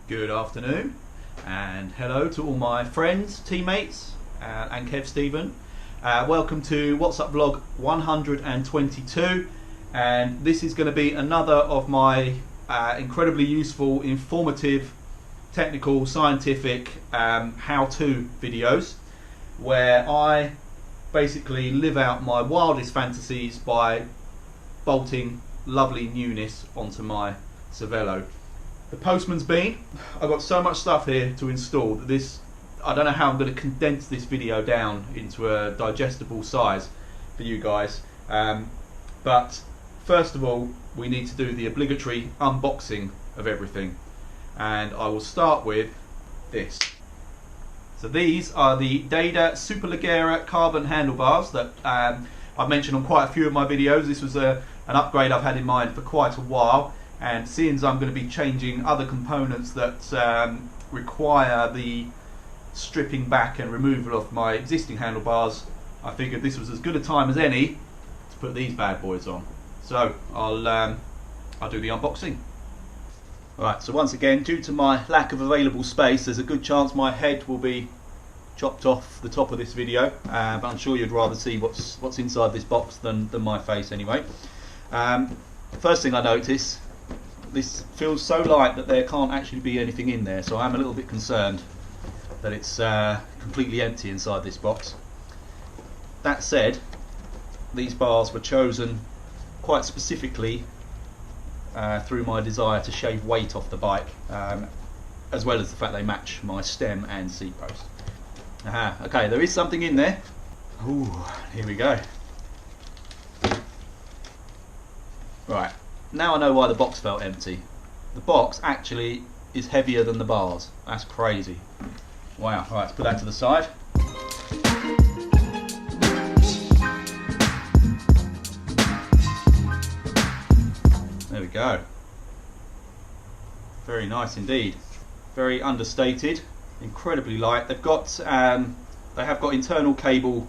Good afternoon and hello to all my friends, teammates and Kev Stephen. Welcome to What's Up Vlog 122, and this is going to be another of my incredibly useful, informative, technical, scientific how-to videos where I basically live out my wildest fantasies by bolting lovely newness onto my Cervelo. The postman's been. I've got so much stuff here to install that I don't know how I'm going to condense this video down into a digestible size for you guys. But first of all, we need to do the obligatory unboxing of everything. And I will start with this. So these are the Data Superleggera carbon handlebars that I've mentioned on quite a few of my videos. This was an upgrade I've had in mind for quite a while. And seeing as I'm going to be changing other components that require the stripping back and removal of my existing handlebars, I figured this was as good a time as any to put these bad boys on. So I'll do the unboxing. Alright, so once again, due to my lack of available space, there's a good chance my head will be chopped off the top of this video, but I'm sure you'd rather see what's inside this box than my face anyway. First thing I notice, this feels so light that there can't actually be anything in there, so I'm a little bit concerned that it's completely empty inside this box. That said, these bars were chosen quite specifically through my desire to shave weight off the bike, as well as the fact they match my stem and seat post. Okay, there is something in there. Ooh, here we go. Right. Now I know why the box felt empty. The box actually is heavier than the bars. That's crazy. Wow. Right, let's put that to the side. There we go. Very nice indeed. Very understated. Incredibly light. They have got internal cable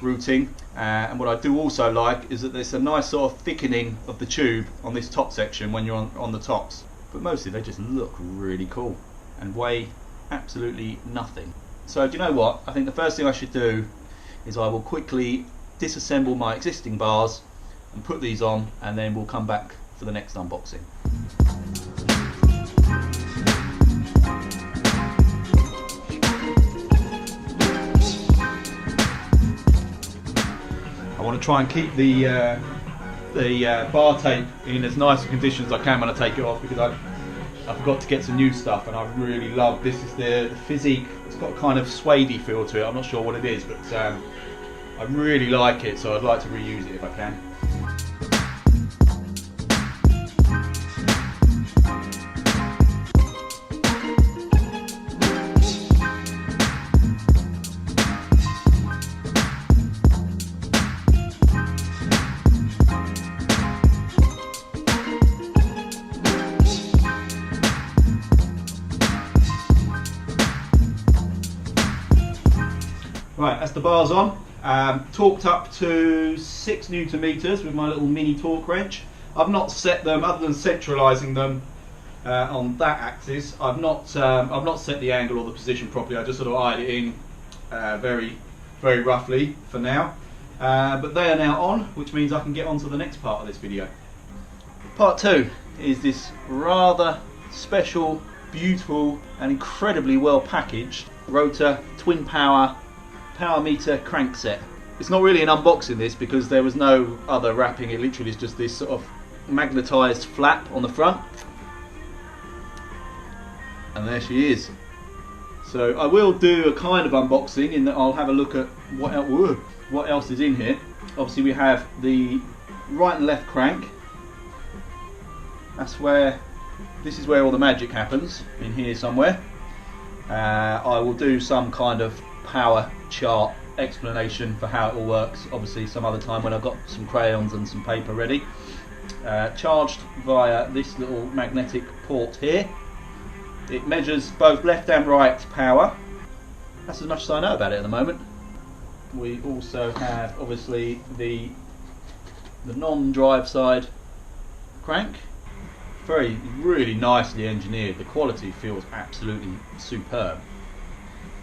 routing, and what I do also like is that there's a nice sort of thickening of the tube on this top section when you're on the tops, but mostly they just look really cool and weigh absolutely nothing. So do you know what, I think the first thing I should do is I will quickly disassemble my existing bars and put these on, and then we'll come back for the next unboxing. I want to try and keep the bar tape in as nice a condition as I can when I take it off, because I forgot to get some new stuff and I really love this. Is the Physique. It's got a kind of suede feel to it. I'm not sure what it is, but I really like it, so I'd like to reuse it if I can. Right, that's the bars on. Torqued up to 6 Newton meters with my little mini torque wrench. I've not set them, other than centralising them on that axis. I've not set the angle or the position properly. I just sort of eyed it in very, very roughly for now. But they are now on, which means I can get on to the next part of this video. Part 2 is this rather special, beautiful, and incredibly well packaged Rotor 2inPower power meter crankset. It's not really an unboxing this because there was no other wrapping. It literally is just this sort of magnetised flap on the front, and there she is. So I will do a kind of unboxing in that I'll have a look at what else is in here. Obviously we have the right and left crank. This is where all the magic happens, in here somewhere. I will do some kind of power chart explanation for how it all works, obviously some other time when I've got some crayons and some paper ready. Charged via this little magnetic port here. It measures both left and right power. That's as much as I know about it at the moment. We also have obviously the non-drive side crank, really nicely engineered. The quality feels absolutely superb.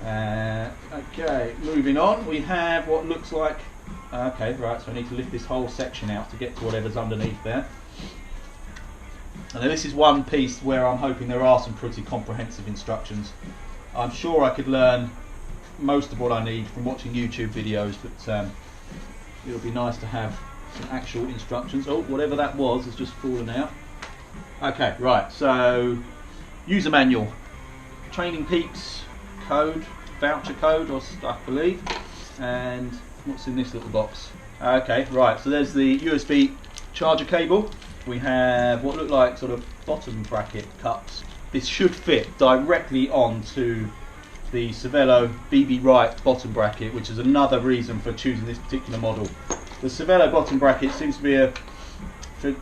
Okay, moving on, we have what looks like, okay, right, so I need to lift this whole section out to get to whatever's underneath there. And then this is one piece where I'm hoping there are some pretty comprehensive instructions. I'm sure I could learn most of what I need from watching YouTube videos, but it'll be nice to have some actual instructions. Oh, whatever that was has just fallen out. Okay, right, so user manual, training peaks, code, voucher code or stuff, I believe, and what's in this little box? Okay, right, so there's the USB charger cable. We have what look like sort of bottom bracket cups. This should fit directly onto the Cervelo BB Right bottom bracket, which is another reason for choosing this particular model. The Cervelo bottom bracket seems to be a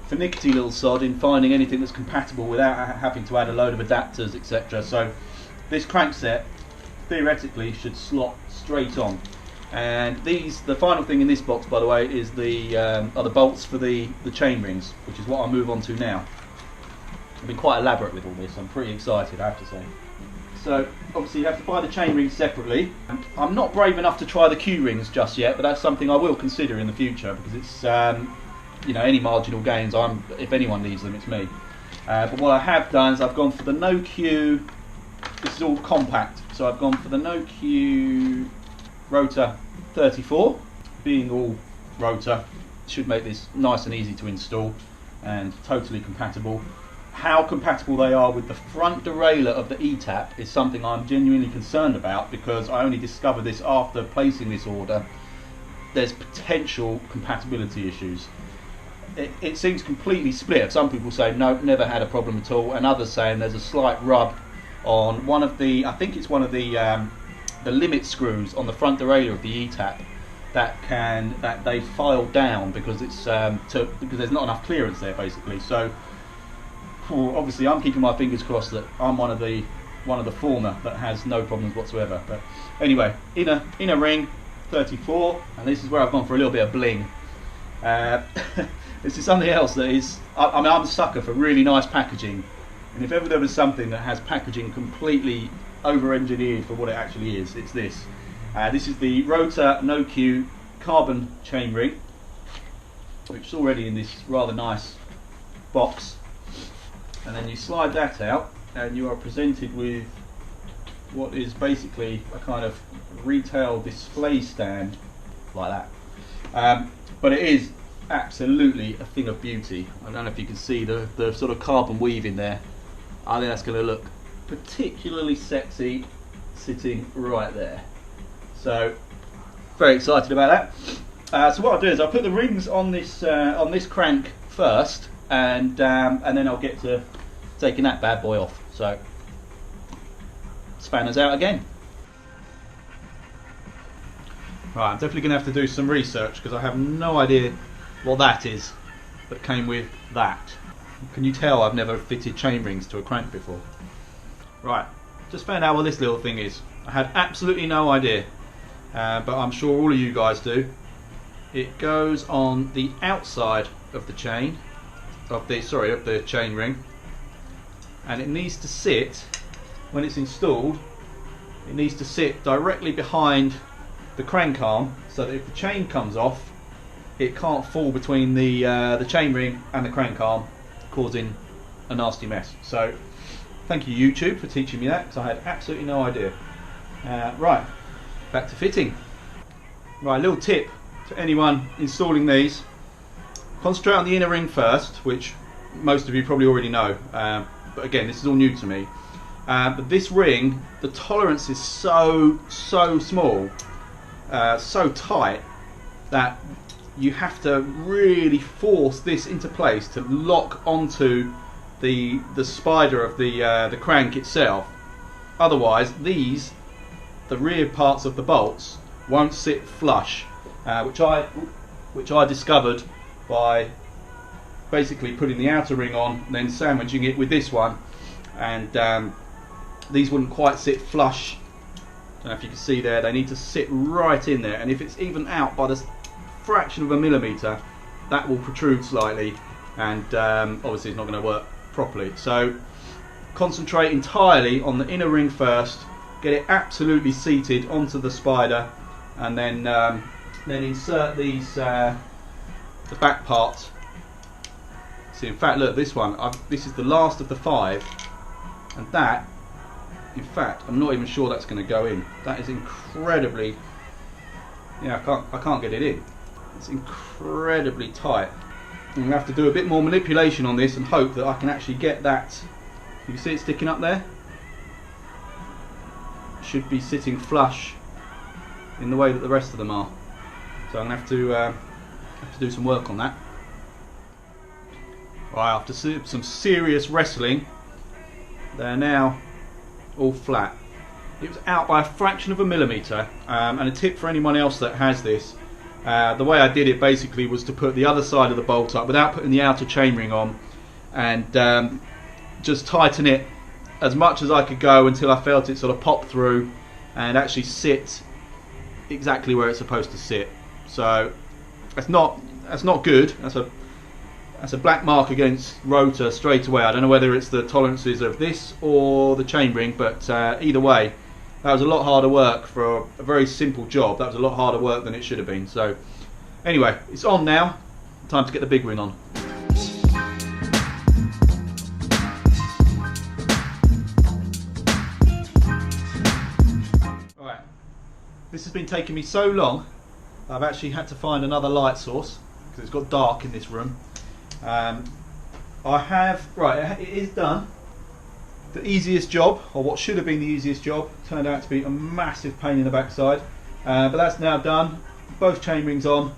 finicky little sod in finding anything that's compatible without having to add a load of adapters, etc. So this crankset theoretically should slot straight on. And the final thing in this box, by the way, is are the bolts for the chain rings, which is what I'll move on to now. I've been quite elaborate with all this. I'm pretty excited, I have to say. So obviously you have to buy the chain rings separately. I'm not brave enough to try the Q rings just yet, but that's something I will consider in the future, because it's you know, any marginal gains, if anyone needs them, it's me. But what I have done is I've gone for the no Q. This is all compact, so I've gone for the no Q Rotor 34. Being all Rotor should make this nice and easy to install and totally compatible. How compatible they are with the front derailleur of the eTap is something I'm genuinely concerned about, because I only discovered this after placing this order. There's potential compatibility issues. It seems completely split. Some people say no, never had a problem at all, and others saying there's a slight rub on one of the, I think it's one of the limit screws on the front derailleur of the eTap that they file down because it's because there's not enough clearance there, basically. So obviously I'm keeping my fingers crossed that I'm one of the former that has no problems whatsoever. But anyway, inner ring 34, and this is where I've gone for a little bit of bling. This is something else that is, I mean, I'm a sucker for really nice packaging, and if ever there was something that has packaging completely over-engineered for what it actually is, it's this. This is the Rotor No Q carbon chain ring, which is already in this rather nice box, and then you slide that out and you are presented with what is basically a kind of retail display stand like that. But it is absolutely a thing of beauty. I don't know if you can see the sort of carbon weave in there. I think that's going to look particularly sexy sitting right there. So very excited about that. So what I'll do is I'll put the rings on this crank first, and then I'll get to taking that bad boy off. So spanners out again. Right, I'm definitely going to have to do some research, because I have no idea what that is that came with that. Can you tell I've never fitted chain rings to a crank before? Right, just found out what this little thing is. I had absolutely no idea, but I'm sure all of you guys do. It goes on the outside of the chain, of the chain ring, and it needs to sit, when it's installed, it needs to sit directly behind the crank arm, so that if the chain comes off, it can't fall between the chain ring and the crank arm, causing a nasty mess. So thank you YouTube for teaching me that, because I had absolutely no idea. Right, back to fitting. Right, little tip to anyone installing these: concentrate on the inner ring first, which most of you probably already know, but again, this is all new to me. But this ring, the tolerance is so small, so tight, that you have to really force this into place to lock onto the spider of the crank itself. Otherwise, the rear parts of the bolts won't sit flush, which I discovered by basically putting the outer ring on and then sandwiching it with this one, and these wouldn't quite sit flush. I don't know if you can see there, they need to sit right in there, and if it's even out by the fraction of a millimetre, that will protrude slightly, and obviously it's not going to work properly. So concentrate entirely on the inner ring first, get it absolutely seated onto the spider, and then insert these the back parts. See, in fact, look, this one, this is the last of the 5, and that, in fact, I'm not even sure that's going to go in. That is incredibly, yeah, I can't get it in. It's incredibly tight. I'm going to have to do a bit more manipulation on this and hope that I can actually get that. You can see it sticking up there? It should be sitting flush in the way that the rest of them are. So I'm going to have to do some work on that. Right, after some serious wrestling, they're now all flat. It was out by a fraction of a millimetre, and a tip for anyone else that has this, the way I did it basically was to put the other side of the bolt up without putting the outer chainring on, and just tighten it as much as I could go until I felt it sort of pop through and actually sit exactly where it's supposed to sit. So that's not good. That's a black mark against Rotor straight away. I don't know whether it's the tolerances of this or the chainring, but either way, that was a lot harder work for a very simple job. That was a lot harder work than it should have been. So anyway, it's on now. Time to get the big ring on. Alright, this has been taking me so long, I've actually had to find another light source because it's got dark in this room. It is done. The easiest job, or what should have been the easiest job, turned out to be a massive pain in the backside, but that's now done. Both chain rings on,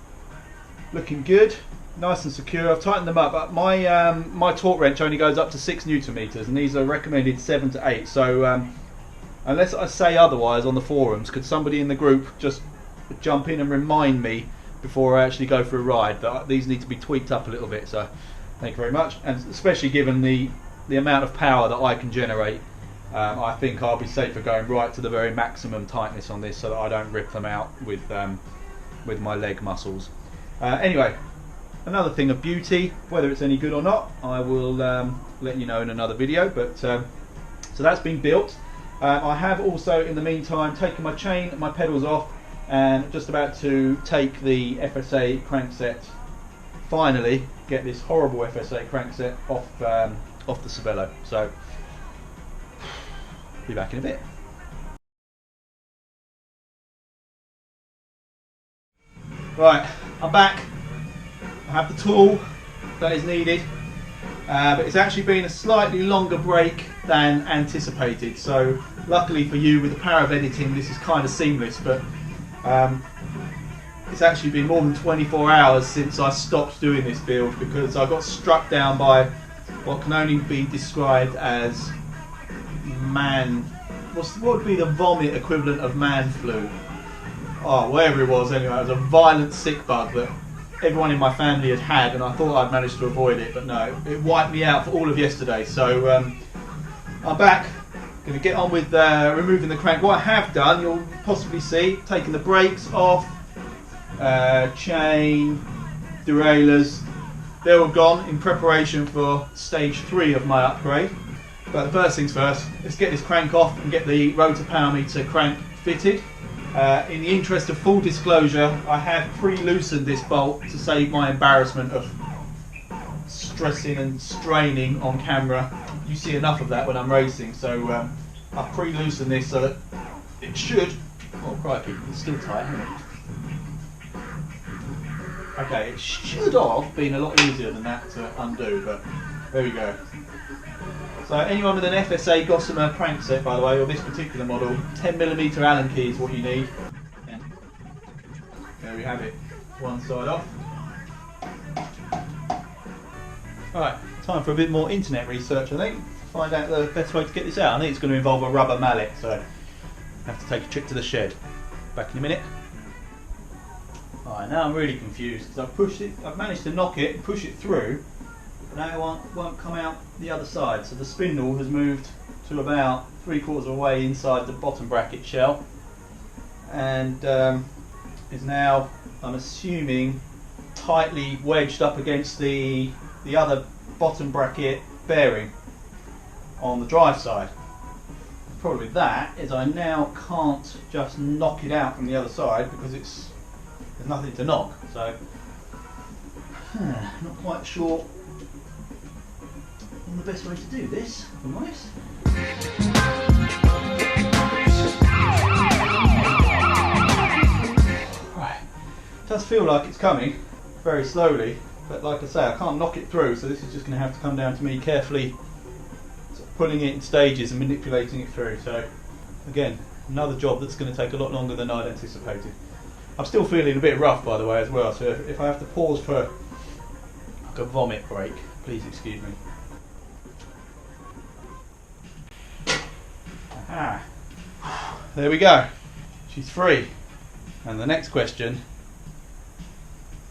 looking good, nice and secure. I've tightened them up, but my torque wrench only goes up to 6 Newton meters, and these are recommended 7 to 8. So unless I say otherwise on the forums, could somebody in the group just jump in and remind me before I actually go for a ride that these need to be tweaked up a little bit? So thank you very much, and especially given the amount of power that I can generate, I think I'll be safer going right to the very maximum tightness on this so that I don't rip them out with my leg muscles. Anyway, another thing of beauty, whether it's any good or not, I will let you know in another video. But so that's been built. I have also in the meantime taken my chain, my pedals off, and just about to take the FSA crankset, finally get this horrible FSA crankset off the Cervelo. So be back in a bit. Right, I'm back. I have the tool that is needed, but it's actually been a slightly longer break than anticipated. So luckily for you, with the power of editing, this is kind of seamless, but it's actually been more than 24 hours since I stopped doing this build because I got struck down by what can only be described as what would be the vomit equivalent of man flu? Oh, wherever it was anyway. It was a violent sick bug that everyone in my family had, and I thought I'd managed to avoid it, but no, it wiped me out for all of yesterday. So I'm back. Going to get on with removing the crank. What I have done, you'll possibly see, taking the brakes off, chain, derailleurs, they're all gone in preparation for stage 3 of my upgrade. But the first things first, let's get this crank off and get the rotor power meter crank fitted. In the interest of full disclosure, I have pre-loosened this bolt to save my embarrassment of stressing and straining on camera. You see enough of that when I'm racing, so I've pre-loosened this so that it should, oh crikey, it's still tight, isn't it? Okay, it should have been a lot easier than that to undo, but there we go. So anyone with an FSA Gossamer crankset, by the way, or this particular model, 10mm Allen key is what you need. And there we have it, one side off. Alright, time for a bit more internet research, I think. Find out the best way to get this out. I think it's going to involve a rubber mallet, so I have to take a trip to the shed. Back in a minute. Alright, now I'm really confused because I've pushed it, I've managed to knock it, push it through, but now it won't come out the other side. So the spindle has moved to about 3/4 of the way inside the bottom bracket shell, and is now, I'm assuming, tightly wedged up against the other bottom bracket bearing on the drive side. The problem with that is I now can't just knock it out from the other side because there's nothing to knock. So not quite sure on the best way to do this, if I'm honest. Right, it does feel like it's coming very slowly, but like I say, I can't knock it through, so this is just going to have to come down to me carefully sort of pulling it in stages and manipulating it through. So again, another job that's going to take a lot longer than I'd anticipated. I'm still feeling a bit rough, by the way, as well, so if I have to pause for like a vomit break, please excuse me. Aha. There we go, she's free. And the next question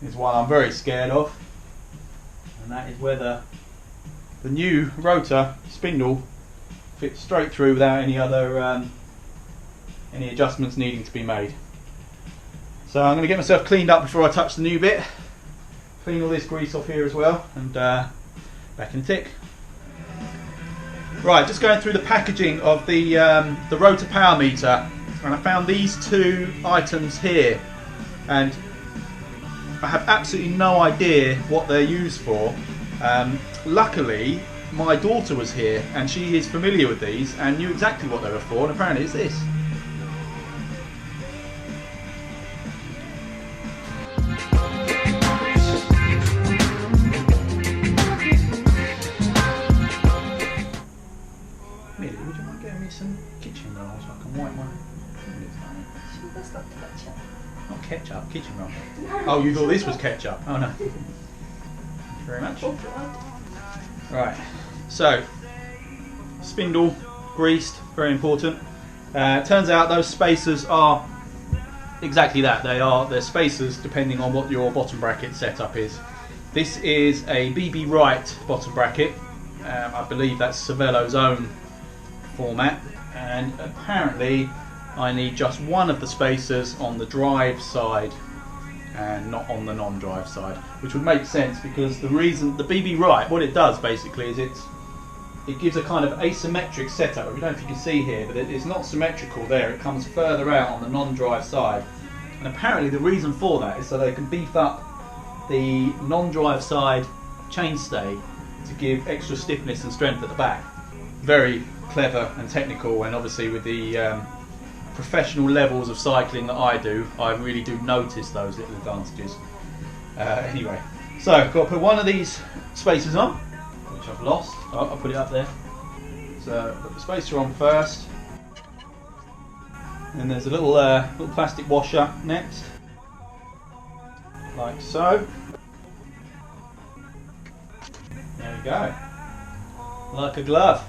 is one I'm very scared of, and that is whether the new rotor spindle fits straight through without any other any adjustments needing to be made. So I'm going to get myself cleaned up before I touch the new bit, clean all this grease off here as well, and back in a tick. Right, just going through the packaging of the rotor power meter, and I found these two items here, and I have absolutely no idea what they're used for. Luckily, my daughter was here and she is familiar with these and knew exactly what they were for, and apparently it's this. Millie, would you mind getting me some kitchen roll so I can wipe my fingers down? That's not ketchup. Not ketchup, kitchen roll. Oh, you thought this was ketchup? Oh no. Thank you very much. Right, so spindle greased, very important. Turns out those spacers are exactly that. They're spacers depending on what your bottom bracket setup is. This is a BB Wright bottom bracket. I believe that's Cervelo's own format, and apparently I need just one of the spacers on the drive side and not on the non-drive side, which would make sense because the reason the BB Wright, what it does basically is it gives a kind of asymmetric setup. I don't know if you can see here, but it's not symmetrical there. It comes further out on the non-drive side, and apparently the reason for that is so they can beef up the non-drive side chainstay to give extra stiffness and strength at the back. Very clever and technical, and obviously with the professional levels of cycling that I do, I really do notice those little advantages. Anyway, so I've got to put one of these spacers on, which I've lost. Oh, I'll put it up there. So put the spacer on first, and there's a little plastic washer next, like so. There we go, like a glove.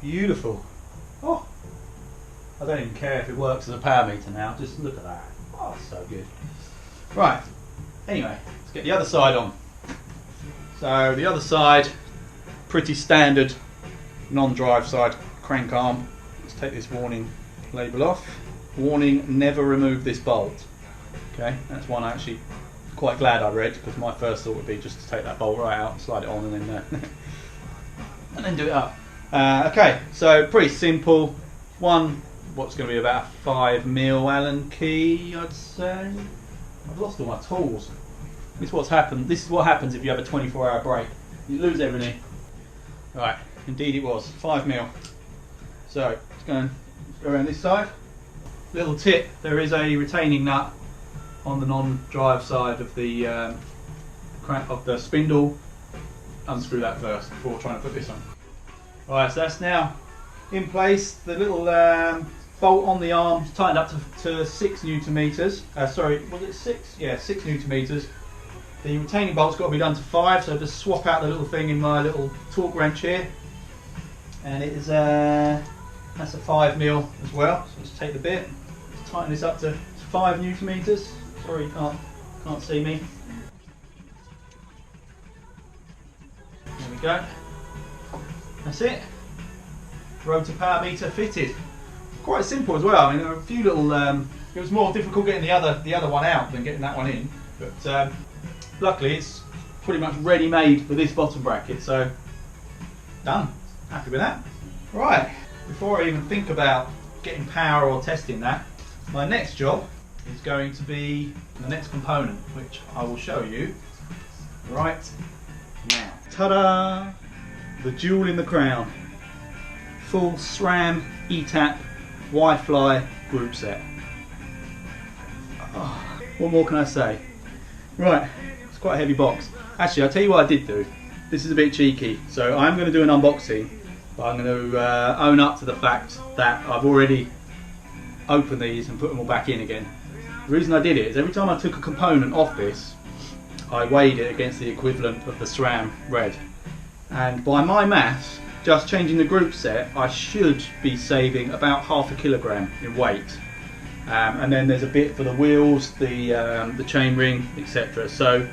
Beautiful. Oh, I don't even care if it works as a power meter now, just look at that. Oh, so good. Right, anyway, let's get the other side on. So the other side, pretty standard non-drive side crank arm. Let's take this warning label off. Warning, never remove this bolt. Okay, that's one I'm actually quite glad I read, because my first thought would be just to take that bolt right out, slide it on and then do it up. Okay, so pretty simple. What's going to be about a 5mm Allen key, I'd say. I've lost all my tools. This is what happens if you have a 24-hour break. You lose everything. Right, indeed it was 5mm. So let's go around this side. Little tip: there is a retaining nut on the non-drive side of the crank of the spindle. Unscrew that first before trying to put this on. Right, so that's now in place. The little bolt on the arm is tightened up to 6 Newton meters. Sorry, was it 6? Yeah, 6 Newton meters. The retaining bolt's got to be done to 5, so just swap out the little thing in my little torque wrench here, and it is that's a 5mm as well. So let's take the bit, let's tighten this up to 5 Newton meters. Sorry, you can't see me. There we go. That's it. Rotor power meter fitted. Quite simple as well. I mean, there are a few little. It was more difficult getting the other one out than getting that one in, but luckily it's pretty much ready made for this bottom bracket. So done. Happy with that. Right, before I even think about getting power or testing that, my next job is going to be the next component, which I will show you right now. Ta-da! The jewel in the crown. Full SRAM, eTap, Wi-Fi group set. Oh, what more can I say? Right, it's quite a heavy box. Actually, I'll tell you what I did do. This is a bit cheeky, so I'm going to do an unboxing, but I'm going to own up to the fact that I've already opened these and put them all back in again. The reason I did it is every time I took a component off this, I weighed it against the equivalent of the SRAM red. And by my maths, just changing the group set, I should be saving about ½ kilogram in weight. And then there's a bit for the wheels, the chainring, etc. So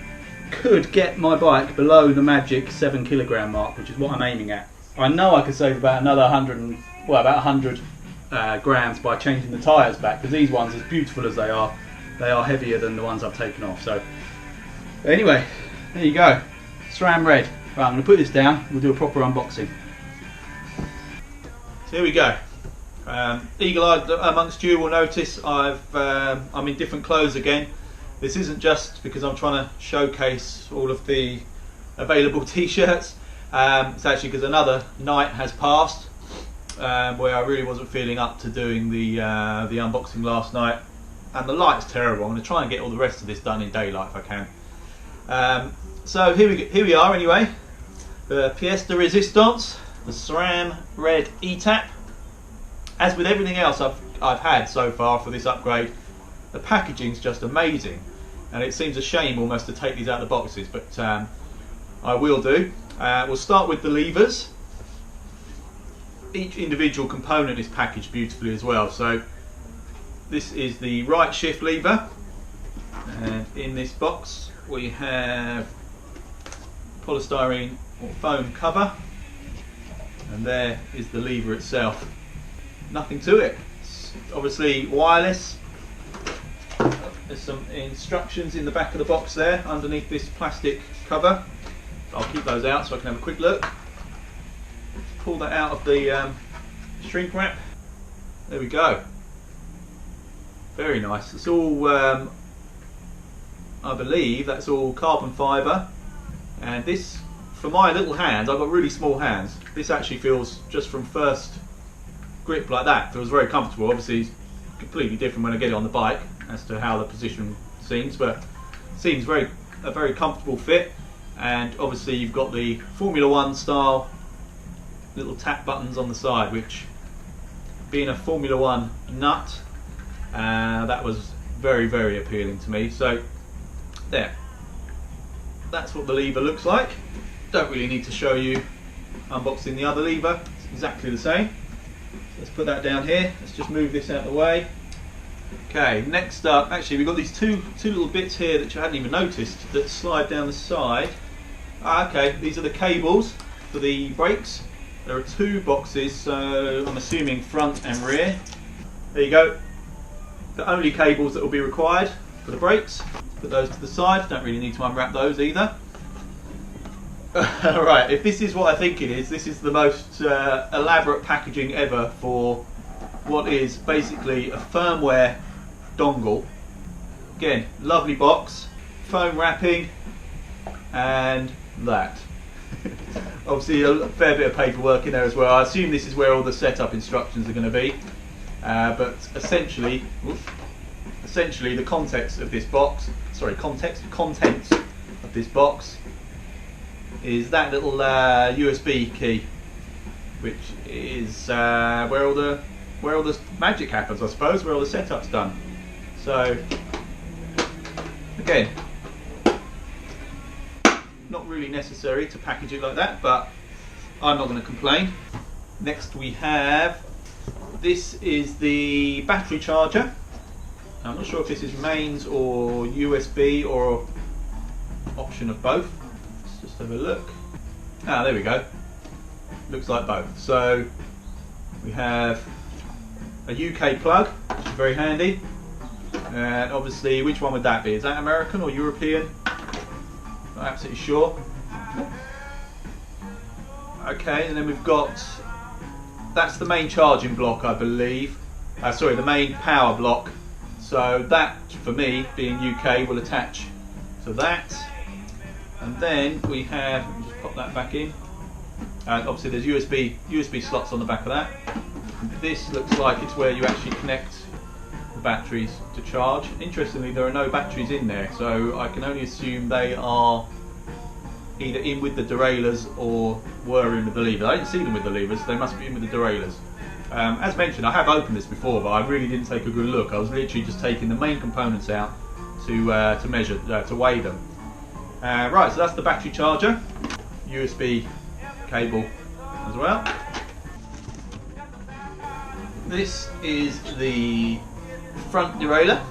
could get my bike below the magic 7 kilogram mark, which is what I'm aiming at. I know I could save about another 100 grams by changing the tyres back, because these ones, as beautiful as they are heavier than the ones I've taken off. So anyway, there you go, SRAM red. Right, I'm going to put this down, we'll do a proper unboxing. So here we go. Eagle-eyed amongst you will notice I'm in different clothes again. This isn't just because I'm trying to showcase all of the available t-shirts. It's actually because another night has passed where I really wasn't feeling up to doing the unboxing last night, and the light's terrible. I'm going to try and get all the rest of this done in daylight if I can. So here we are anyway. The pièce de résistance, the SRAM red eTap. As with everything else I've had so far for this upgrade, the packaging's just amazing, and it seems a shame almost to take these out of the boxes, but I will do. We'll start with the levers. Each individual component is packaged beautifully as well. So this is the right shift lever, and in this box we have polystyrene or foam cover, and there is the lever itself. Nothing to it. It's obviously wireless. There's some instructions in the back of the box there underneath this plastic cover. I'll keep those out so I can have a quick look. Pull that out of the shrink wrap. There we go. Very nice. It's all, I believe that's all carbon fibre. And this, for my little hands, I've got really small hands. This actually feels, just from first grip like that, feels very comfortable. Obviously it's completely different when I get it on the bike as to how the position seems, but it seems a very comfortable fit. And obviously you've got the Formula 1 style little tap buttons on the side, which, being a Formula 1 nut, that was very, very appealing to me. So there, that's what the lever looks like. Don't really need to show you unboxing the other lever, it's exactly the same. Let's put that down here. Let's just move this out of the way. Okay, next up, actually we've got these two little bits here that you hadn't even noticed that slide down the side. Okay, these are the cables for the brakes. There are two boxes, so I'm assuming front and rear. There you go. The only cables that will be required for the brakes. Put those to the side. Don't really need to unwrap those either. Right, if this is what I think it is, this is the most elaborate packaging ever for what is basically a firmware dongle. Again, lovely box, foam wrapping, and that. Obviously a fair bit of paperwork in there as well. I assume this is where all the setup instructions are going to be. But essentially the contents of this box, contents of this box is that little USB key, which is where all the magic happens, I suppose, where all the setup's done. So again, not really necessary to package it like that, but I'm not going to complain. Next we have, this is the battery charger. I'm not sure if this is mains or USB or option of both. Let's just have a look. Ah, there we go. Looks like both. So we have a UK plug, which is very handy. And obviously, which one would that be? Is that American or European? Not absolutely sure. Okay, and then we've got, that's the main charging block, I believe. Sorry, the main power block. So that, for me, being UK, will attach to that. And then we have, let me just pop that back in. And obviously there's USB slots on the back of that. This looks like it's where you actually connect the batteries to charge. Interestingly, there are no batteries in there, so I can only assume they are either in with the derailleurs or were in with the levers. I didn't see them with the levers, so they must be in with the derailleurs. As mentioned, I have opened this before, but I really didn't take a good look. I was literally just taking the main components out to measure, to weigh them. Right, so that's the battery charger, USB cable as well. This is the front derailleur.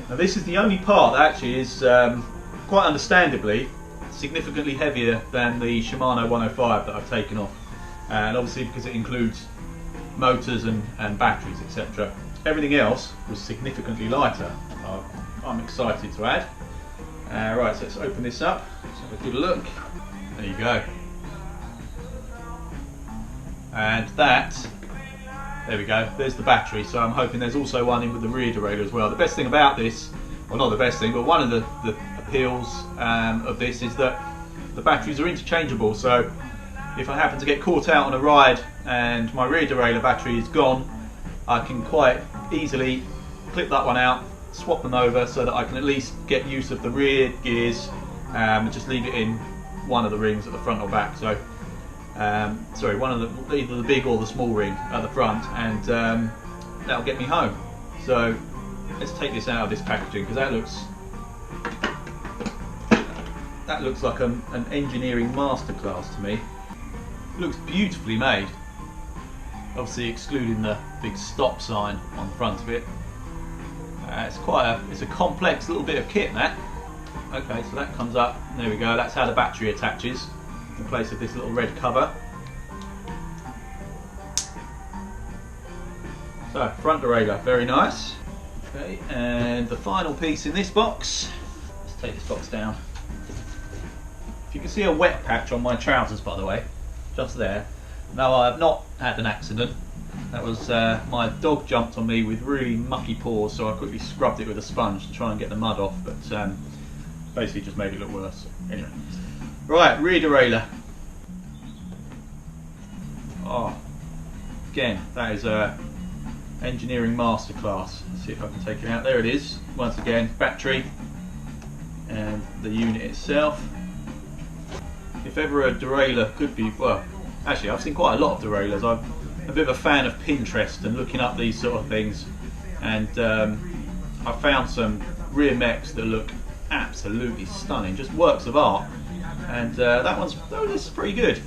Now this is the only part that actually is, quite understandably, significantly heavier than the Shimano 105 that I've taken off. And obviously because it includes motors and batteries, etc. Everything else was significantly lighter. I'm excited to add. Right, so let's open this up. Let's have a good look. There you go. And that, there we go, there's the battery. So I'm hoping there's also one in with the rear derailleur as well. The best thing about this, well not the best thing, but one of the appeals of this is that the batteries are interchangeable. So if I happen to get caught out on a ride and my rear derailleur battery is gone, I can quite easily clip that one out, swap them over so that I can at least get use of the rear gears and just leave it in one of the rings at the front or back. So sorry, one of either the big or the small ring at the front, and that'll get me home. So let's take this out of this packaging because that looks like an engineering masterclass to me. It looks beautifully made, obviously excluding the big stop sign on the front of it. It's a complex little bit of kit, that. Okay, so that comes up, there we go, that's how the battery attaches in place of this little red cover. So, front derailleur, very nice. Okay, and the final piece in this box, let's take this box down. If you can see a wet patch on my trousers, by the way, just there. No, I have not had an accident. That was my dog jumped on me with really mucky paws, so I quickly scrubbed it with a sponge to try and get the mud off, but basically just made it look worse. Anyway, right, rear derailleur. Oh, again, that is a engineering masterclass. Let's see if I can take it out. There it is. Once again, battery and the unit itself. If ever a derailleur could be, well, actually I've seen quite a lot of derailleurs. I'm a bit of a fan of Pinterest and looking up these sort of things, and I found some rear mechs that look absolutely stunning, just works of art. And this is pretty good.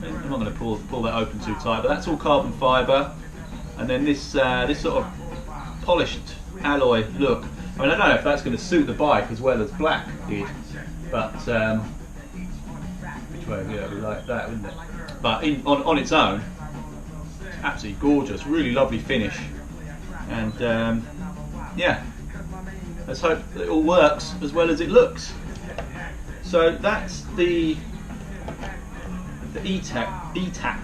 I'm not going to pull that open too tight, but that's all carbon fibre. And then this sort of polished alloy look. I mean, I don't know if that's going to suit the bike as well as black did, but which way? Yeah, we like that, wouldn't it? But on its own, absolutely gorgeous, really lovely finish. And yeah, let's hope it all works as well as it looks. So that's the eTap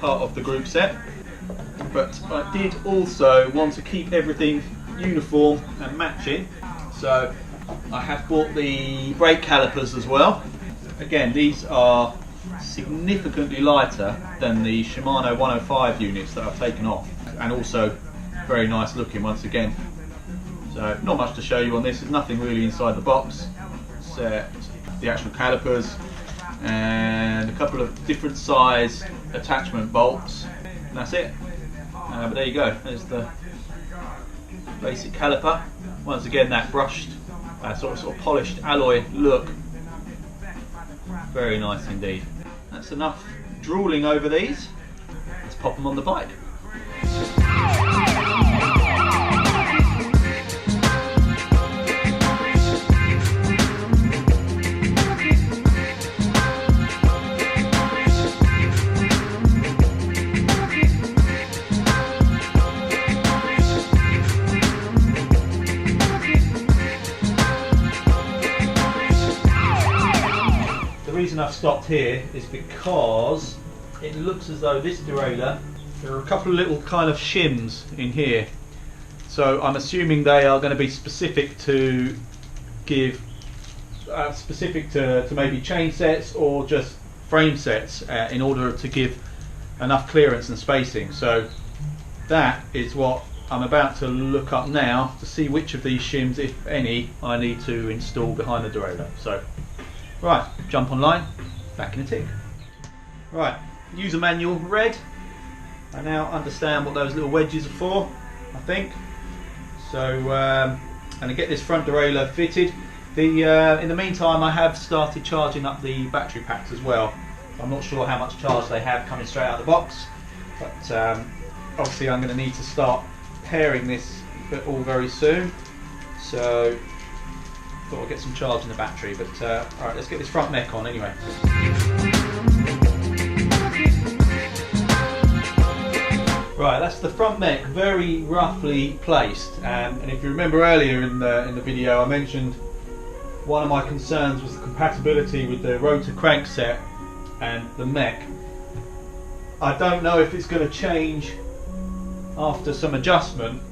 part of the group set. But I did also want to keep everything uniform and matching, so I have bought the brake calipers as well. Again, these are significantly lighter than the Shimano 105 units that I've taken off, and also very nice looking once again. So not much to show you on this, there's nothing really inside the box except the actual calipers and a couple of different size attachment bolts, and that's it. But there you go, there's the basic caliper. Once again, that brushed, sort of polished alloy look. Very nice indeed. That's enough drooling over these. Let's pop them on the bike. reason I've stopped here is because it looks as though this derailleur, there are a couple of little kind of shims in here. So I'm assuming they are going to be specific to give, to maybe chain sets or just frame sets in order to give enough clearance and spacing. So that is what I'm about to look up now to see which of these shims, if any, I need to install behind the derailleur. So, right, jump online, back in a tick. Right, user manual read. I now understand what those little wedges are for, I think. So, and to get this front derailleur fitted, in the meantime I have started charging up the battery packs as well. I'm not sure how much charge they have coming straight out of the box, but obviously I'm going to need to start pairing this all very soon. So, thought I'd get some charge in the battery, but alright, let's get this front mech on anyway. Right, that's the front mech, very roughly placed, and if you remember earlier in the video I mentioned one of my concerns was the compatibility with the Rotor crankset and the mech. I don't know if it's going to change after some adjustment.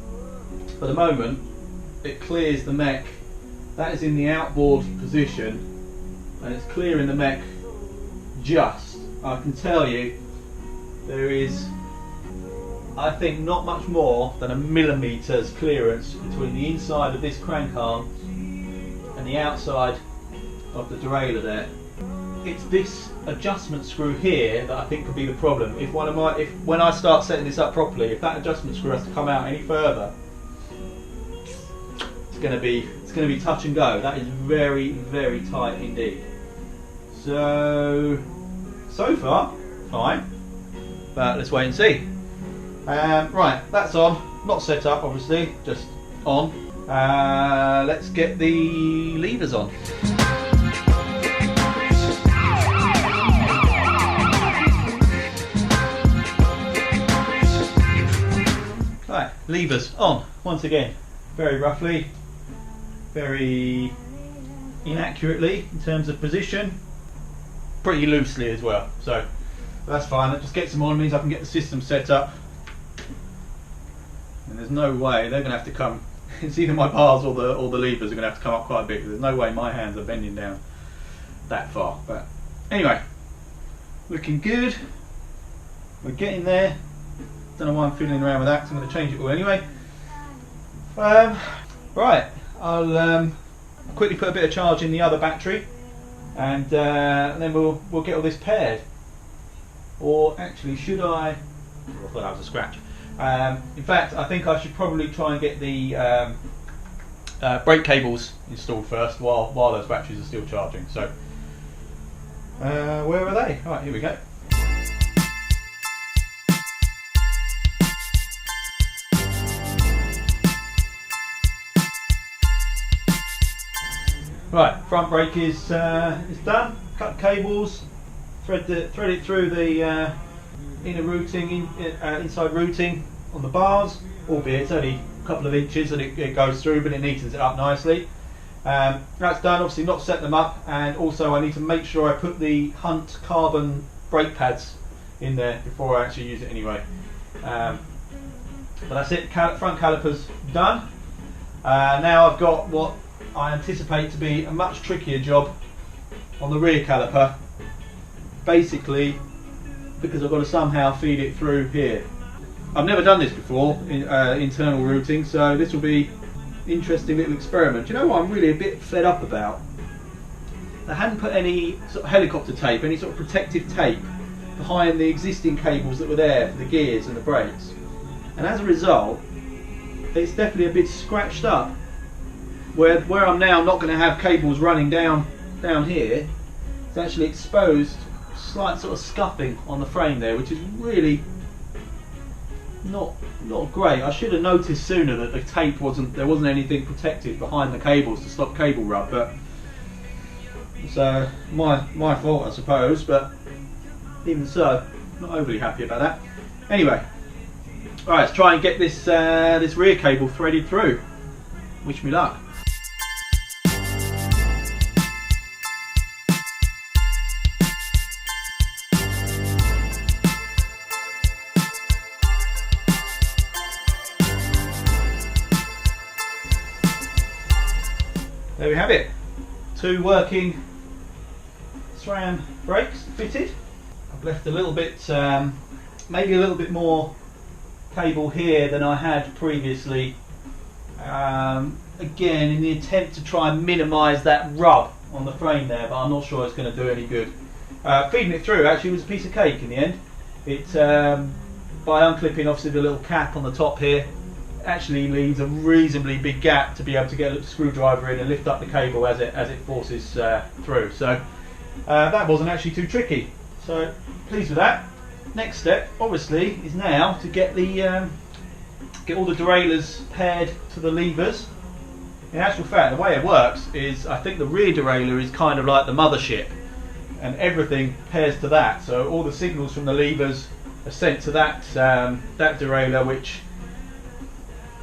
For the moment it clears the mech, that is in the outboard position, and it's clearing the mech just. I can tell you there is, I think, not much more than a millimetre's clearance between the inside of this crank arm and the outside of the derailleur there. It's this adjustment screw here that I think could be the problem. If when I start setting this up properly, if that adjustment screw has to come out any further, it's going to be touch and go. That is very, very tight indeed. So far fine, but let's wait and see. Right, that's on, not set up obviously, just on. Let's get the levers on. Right, levers on once again, very roughly, very inaccurately in terms of position, pretty loosely as well, so that's fine. That just gets them on, means I can get the system set up. And there's no way they're going to have to come, it's either my bars or the levers are going to have to come up quite a bit, because there's no way my hands are bending down that far. But anyway, looking good, we're getting there. Don't know why I'm fiddling around with that, because I'm going to change it all anyway. Right, I'll quickly put a bit of charge in the other battery, and then we'll get all this paired. Or actually, should I? I thought that was a scratch. In fact, I think I should probably try and get the brake cables installed first while those batteries are still charging. So, where are they? Right, here we go. Right, front brake is done. Cut cables, thread it through the inner routing, inside routing on the bars, albeit it's only a couple of inches and it goes through, but it neatens it up nicely. That's done. Obviously not set them up, and also I need to make sure I put the Hunt carbon brake pads in there before I actually use it anyway. But that's it, front calipers done. Now I've got what I anticipate to be a much trickier job on the rear caliper, basically because I've got to somehow feed it through here. I've never done this before, internal routing, so this will be an interesting little experiment. Do you know what I'm really a bit fed up about? They hadn't put any sort of helicopter tape, any sort of protective tape behind the existing cables that were there for the gears and the brakes, and as a result it's definitely a bit scratched up. Where I'm now not going to have cables running down here, it's actually exposed, slight sort of scuffing on the frame there, which is really not great. I should have noticed sooner that the tape there wasn't anything protected behind the cables to stop cable rub, but it's my fault I suppose, but even so, not overly happy about that. Anyway, alright, let's try and get this this rear cable threaded through. Wish me luck. there we have it. 2 working SRAM brakes fitted. I've left a little bit, maybe a little bit more cable here than I had previously. Again, in the attempt to try and minimise that rub on the frame there, but I'm not sure it's going to do any good. Feeding it through actually was a piece of cake in the end. It, by unclipping obviously the little cap on the top here, actually leaves a reasonably big gap to be able to get a screwdriver in and lift up the cable as it forces through. So that wasn't actually too tricky. So pleased with that. Next step obviously is now to get the get all the derailleurs paired to the levers. In actual fact, the way it works is I think the rear derailleur is kind of like the mothership, and everything pairs to that. So all the signals from the levers are sent to that that derailleur, which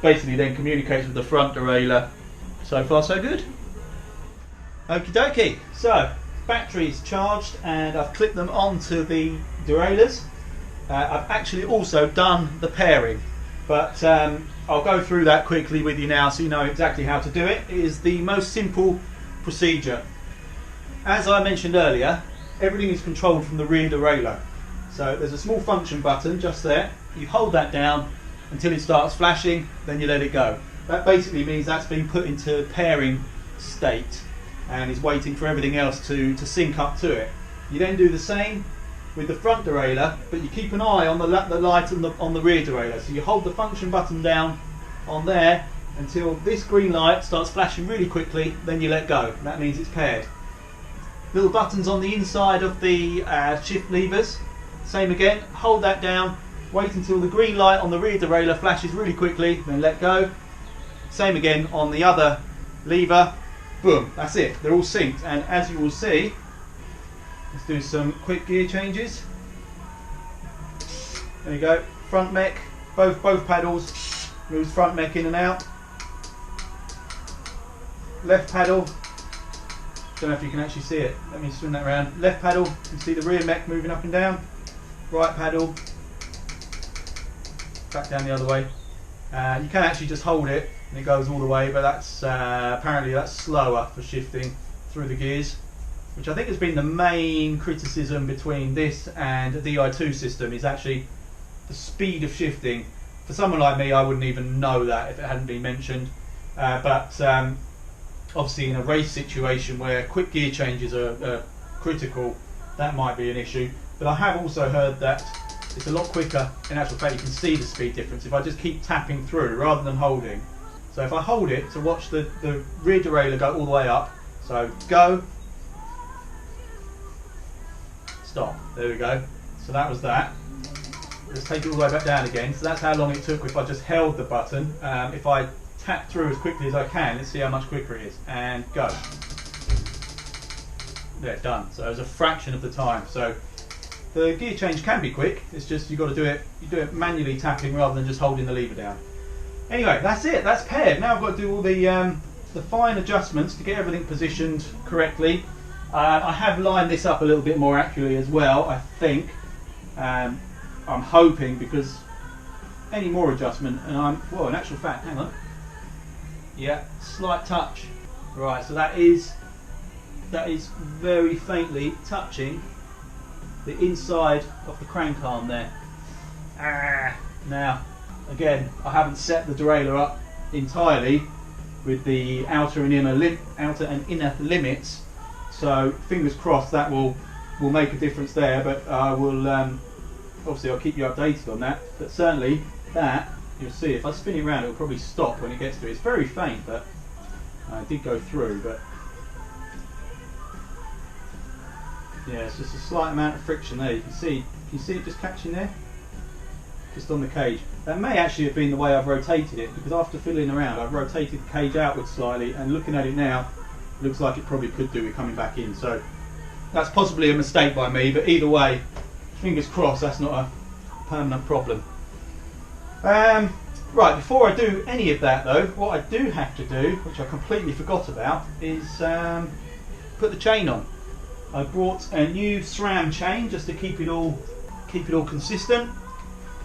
basically then communicates with the front derailleur. So far so good. Okie dokie. So batteries charged and I've clipped them onto the derailleurs. I've actually also done the pairing, but I'll go through that quickly with you now so you know exactly how to do it. It is the most simple procedure. As I mentioned earlier, everything is controlled from the rear derailleur. So there's a small function button just there. You hold that down until it starts flashing, then you let it go. That basically means that's been put into pairing state and is waiting for everything else to sync up to it. You then do the same with the front derailleur, but you keep an eye on the light on the rear derailleur. So you hold the function button down on there until this green light starts flashing really quickly, then you let go. That means it's paired. Little buttons on the inside of the shift levers. Same again, hold that down, wait until the green light on the rear derailleur flashes really quickly, then let go. Same again on the other lever. Boom, that's it, they're all synced. And as you will see, let's do some quick gear changes. There you go, front mech, both paddles, moves front mech in and out. Left paddle, don't know if you can actually see it, let me swing that around. Left paddle, you can see the rear mech moving up and down. Right paddle, back down the other way. You can actually just hold it and it goes all the way, but that's apparently that's slower for shifting through the gears, which I think has been the main criticism between this and the Di2 system, is actually the speed of shifting. For someone like me, I wouldn't even know that if it hadn't been mentioned, but obviously in a race situation where quick gear changes are critical, that might be an issue. But I have also heard that it's a lot quicker. In actual fact, you can see the speed difference if I just keep tapping through rather than holding. So if I hold it to watch the rear derailleur go all the way up, so go, stop, there we go. So that was that. Let's take it all the way back down again. So that's how long it took if I just held the button. If I tap through as quickly as I can, let's see how much quicker it is, and go. There, done. So it was a fraction of the time. So the gear change can be quick, it's just you've got to do it manually tapping rather than just holding the lever down. Anyway, that's it, that's paired. Now I've got to do all the fine adjustments to get everything positioned correctly. I have lined this up a little bit more accurately as well, I think. I'm hoping, because any more adjustment, and well, in actual fact, hang on. Yeah, slight touch. Right, so that is very faintly touching the inside of the crank arm there. Now, again, I haven't set the derailleur up entirely with the outer and inner limits, so fingers crossed that will make a difference there. But I will obviously I'll keep you updated on that. But certainly that, you'll see if I spin it around, it will probably stop when it gets to it. It's very faint, but it did go through. But yeah, it's just a slight amount of friction there. You can see it just catching there, just on the cage. That may actually have been the way I've rotated it, because after fiddling around, I've rotated the cage outwards slightly, and looking at it now, it looks like it probably could do it coming back in. So that's possibly a mistake by me, but either way, fingers crossed that's not a permanent problem. Right, before I do any of that though, what I do have to do, which I completely forgot about, is put the chain on. I brought a new SRAM chain just to keep it all consistent,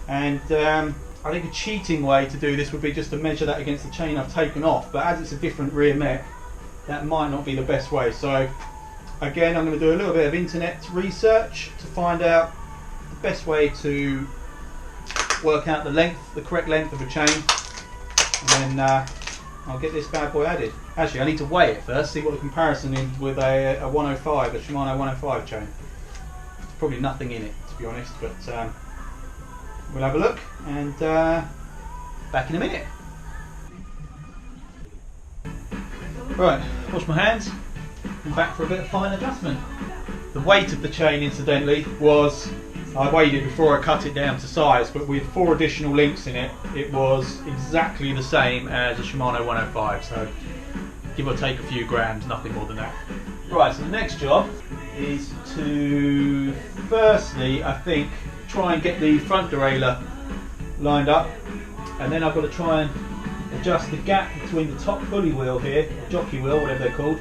and I think a cheating way to do this would be just to measure that against the chain I've taken off, but as it's a different rear mech, that might not be the best way. So again, I'm going to do a little bit of internet research to find out the best way to work out the correct length of a chain, and then I'll get this bad boy added. Actually, I need to weigh it first, see what the comparison is with a 105, a Shimano 105 chain. There's probably nothing in it, to be honest, but we'll have a look, and back in a minute. Right, wash my hands and back for a bit of fine adjustment. The weight of the chain, incidentally, was, I weighed it before I cut it down to size, but with 4 additional links in it, it was exactly the same as a Shimano 105, so give or take a few grams, nothing more than that. Right, so the next job is to, firstly, I think, try and get the front derailleur lined up, and then I've got to try and adjust the gap between the top pulley wheel here, or jockey wheel, whatever they're called,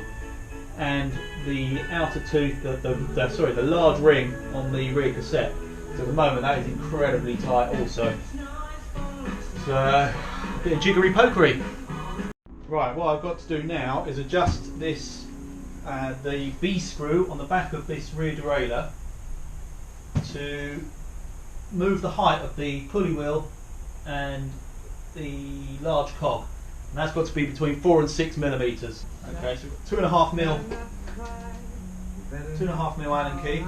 and the outer tooth, the large ring on the rear cassette. So at the moment that is incredibly tight also. So a bit of jiggery pokery. Right, what I've got to do now is adjust this, the V screw on the back of this rear derailleur to move the height of the pulley wheel and the large cog, and that's got to be between 4 and 6 millimeters. Okay, so 2.5 mil, 2.5 mil Allen key.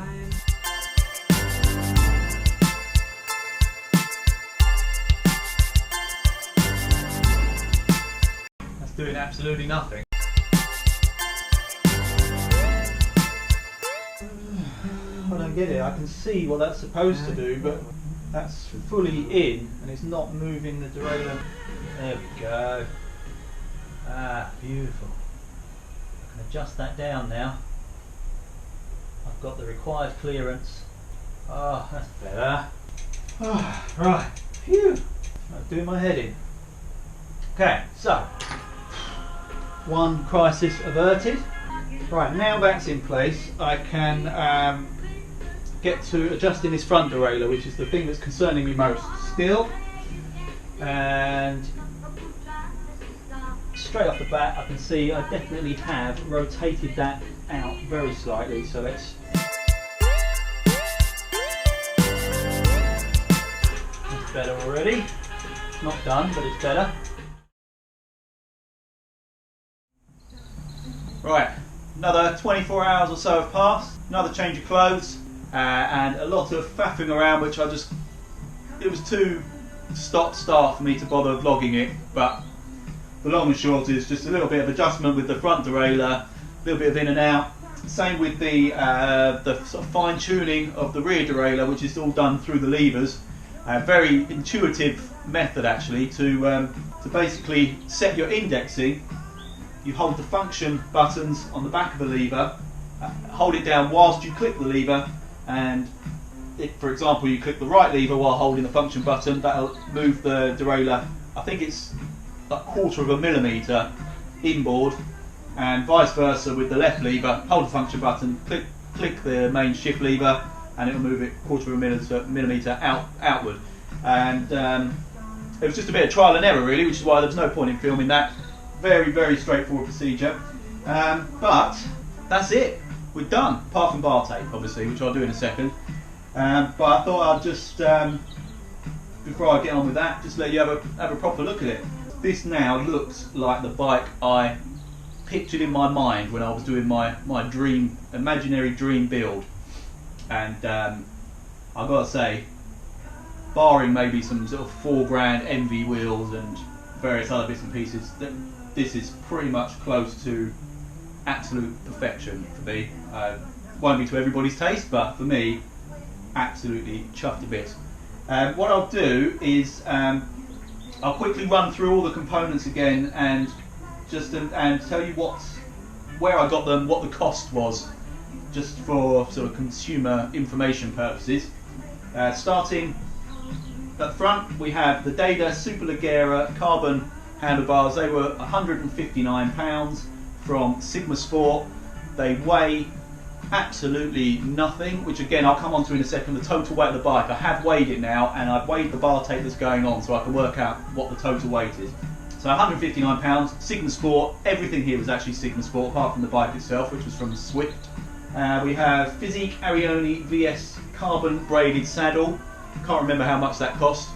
That's doing absolutely nothing. I don't get it. I can see what that's supposed to do, but that's fully in and it's not moving the derailleur. There we go. Ah, beautiful. I can adjust that down now. I've got the required clearance. Ah, that's better. Ah, right. Phew. I'm doing my head in. Okay, so one crisis averted. Right, now that's in place, I can get to adjusting this front derailleur, which is the thing that's concerning me most still. And straight off the bat, I can see I definitely have rotated that out very slightly. So let's. That's better already. It's not done, but it's better. Right, another 24 hours or so have passed. Another change of clothes. And a lot of faffing around, which it was too stop-start for me to bother vlogging it, but the long and short is just a little bit of adjustment with the front derailleur, a little bit of in and out. Same with the sort of fine-tuning of the rear derailleur, which is all done through the levers. Very intuitive method actually to basically set your indexing. You hold the function buttons on the back of the lever, hold it down whilst you click the lever, and if, for example, you click the right lever while holding the function button, that'll move the derailleur, I think it's a 1/4 of a millimetre inboard, and vice versa with the left lever. Hold the function button, click the main shift lever, and it'll move it 1/4 of a millimetre outward. And it was just a bit of trial and error really, which is why there was no point in filming that. Very, very straightforward procedure. But that's it. We're done, apart from bar tape, obviously, which I'll do in a second. But I thought I'd just, before I get on with that, just let you have a proper look at it. This now looks like the bike I pictured in my mind when I was doing my imaginary dream build. And I've got to say, barring maybe some sort of $4 grand envy wheels and various other bits and pieces, this is pretty much close to absolute perfection for me. Won't be to everybody's taste, but for me, absolutely chuffed a bit. What I'll do is I'll quickly run through all the components again and just and tell you where I got them, what the cost was, just for sort of consumer information purposes. Starting at the front, we have the Data Superleggera carbon handlebars. They were £159 from Sigma Sport. They weigh absolutely nothing, which again I'll come on to in a second. The total weight of the bike, I have weighed it now, and I've weighed the bar tape that's going on, so I can work out what the total weight is. So £159, Sigma Sport. Everything here was actually Sigma Sport apart from the bike itself, which was from Swift. We have Physique Arione VS carbon braided saddle. Can't remember how much that cost.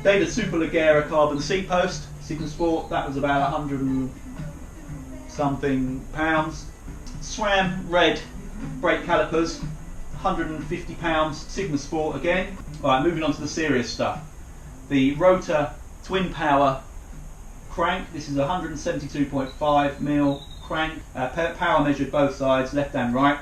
Data Superleggera carbon seat post, Sigma Sport. That was about 100 and something pounds. SRAM red brake calipers, £150, Sigma Sport again. Alright, moving on to the serious stuff. The Rotor 2inPower crank. This is a 172.5mm crank, power measured both sides, left and right.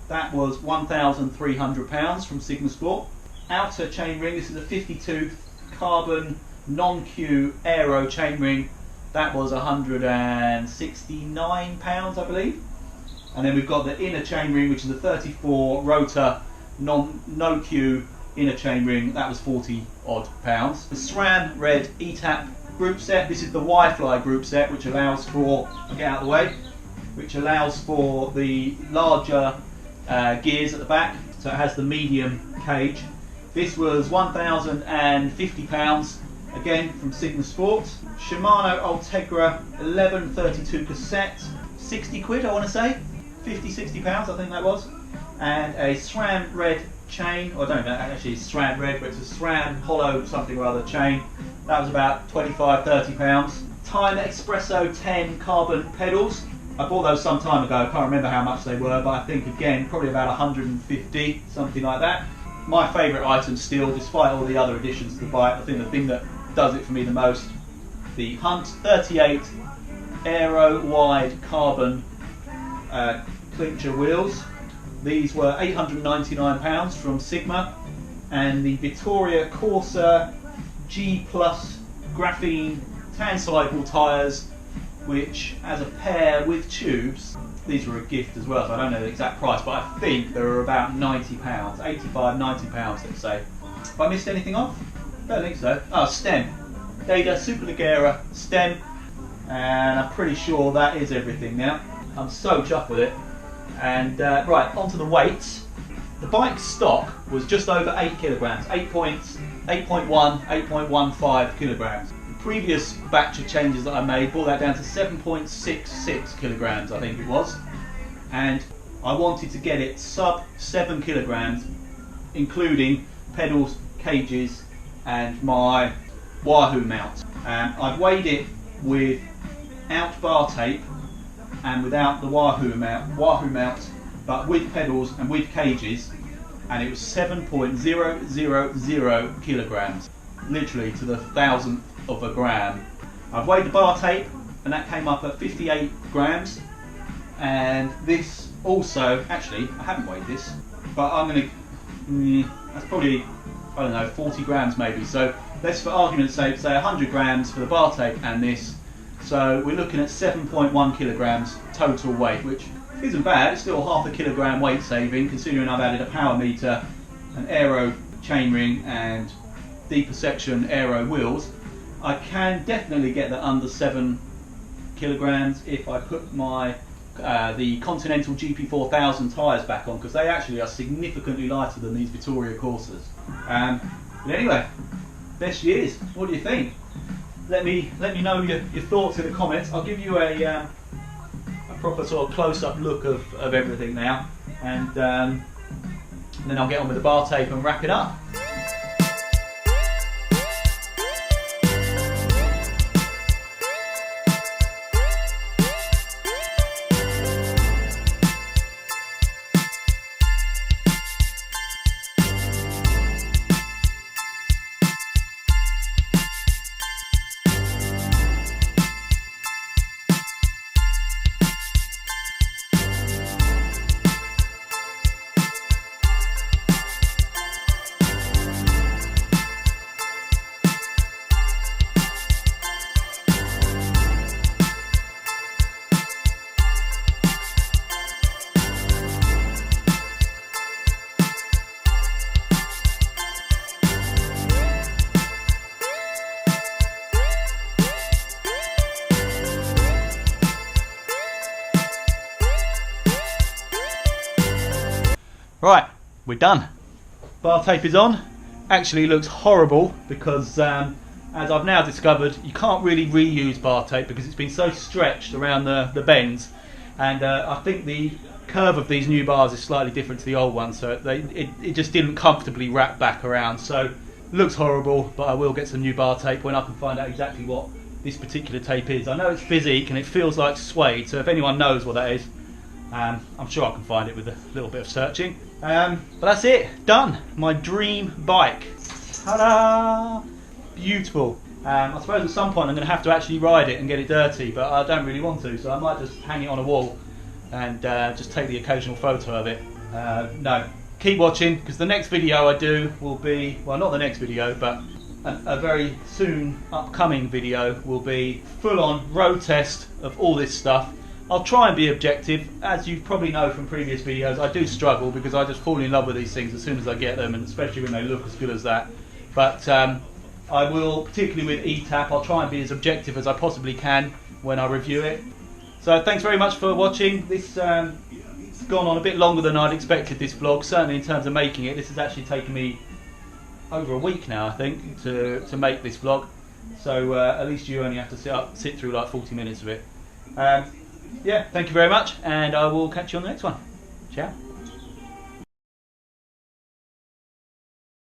That was £1,300 from Sigma Sport. Outer chainring, this is a 50-tooth carbon non-Q aero chainring. That was £169, I believe. And then we've got the inner chainring, which is a 34 Rotor no Q inner chainring. That was 40 odd pounds. The SRAM red eTap Groupset. This is the Y-Fly Groupset, which allows for, I'll get out of the way, which allows for the larger gears at the back. So it has the medium cage. This was £1,050, again from Sigma Sport. Shimano Ultegra 1132 cassette, 60 quid I want to say, 50-60 pounds I think that was. And a SRAM red chain, or I don't know, actually it's SRAM red, but it's a SRAM hollow something or other chain. That was about 25-30 pounds. Time Espresso 10 carbon pedals. I bought those some time ago, I can't remember how much they were, but I think again probably about 150, something like that. My favourite item still, despite all the other additions to the bike, I think the thing that does it for me the most, the Hunt 38 Aero Wide Carbon clincher wheels. These were £899 from Sigma, and the Vittoria Corsa G Plus graphene tan cycle tyres, which as a pair with tubes, these were a gift as well, so I don't know the exact price, but I think they were about £90, 85-90 let's say. Have I missed anything off? I don't think so. Oh, stem. Data Superleggera stem, and I'm pretty sure that is everything now. I'm so chuffed with it. And right, onto the weights. The bike stock was just over 8 kilograms, 8.15 kilograms. The previous batch of changes that I made brought that down to 7.66 kilograms, I think it was. And I wanted to get it sub 7 kilograms, including pedals, cages, and my Wahoo mount. I've weighed it without bar tape and without the Wahoo mount, but with pedals and with cages, and it was 7.000 kilograms, literally to the thousandth of a gram. I've weighed the bar tape, and that came up at 58 grams. And this also, actually, I haven't weighed this, but I'm going to, that's probably, I don't know, 40 grams maybe. So let's, for argument's sake, say 100 grams for the bar tape and this. So we're looking at 7.1 kilograms total weight, which isn't bad. It's still half a kilogram weight saving, considering I've added a power meter, an aero chainring, and deeper section aero wheels. I can definitely get that under 7 kilograms if I put my the Continental GP4000 tyres back on, because they actually are significantly lighter than these Vittoria Corsas. But anyway, there she is. What do you think? Let me know your thoughts in the comments. I'll give you a proper sort of close-up look of everything now, and then I'll get on with the bar tape and wrap it up. Right, we're done. Bar tape is on. Actually looks horrible because as I've now discovered, you can't really reuse bar tape because it's been so stretched around the bends, and I think the curve of these new bars is slightly different to the old one, so it just didn't comfortably wrap back around. So looks horrible, but I will get some new bar tape when I can find out exactly what this particular tape is. I know it's Physique and it feels like suede, so if anyone knows what that is, I'm sure I can find it with a little bit of searching. But that's it, done. My dream bike. Ta-da! Beautiful. I suppose at some point I'm going to have to actually ride it and get it dirty, but I don't really want to, so I might just hang it on a wall and just take the occasional photo of it. No, keep watching, because the next video I do will be, well, not the next video, but a very soon upcoming video will be full-on road test of all this stuff. I'll try and be objective. As you probably know from previous videos, I do struggle because I just fall in love with these things as soon as I get them, and especially when they look as good as that. But I will, particularly with eTap, I'll try and be as objective as I possibly can when I review it. So thanks very much for watching. This it's gone on a bit longer than I'd expected, this vlog, certainly in terms of making it. This has actually taken me over a week now, I think, to make this vlog. So at least you only have to sit through like 40 minutes of it. Yeah, thank you very much, and I will catch you on the next one. Ciao.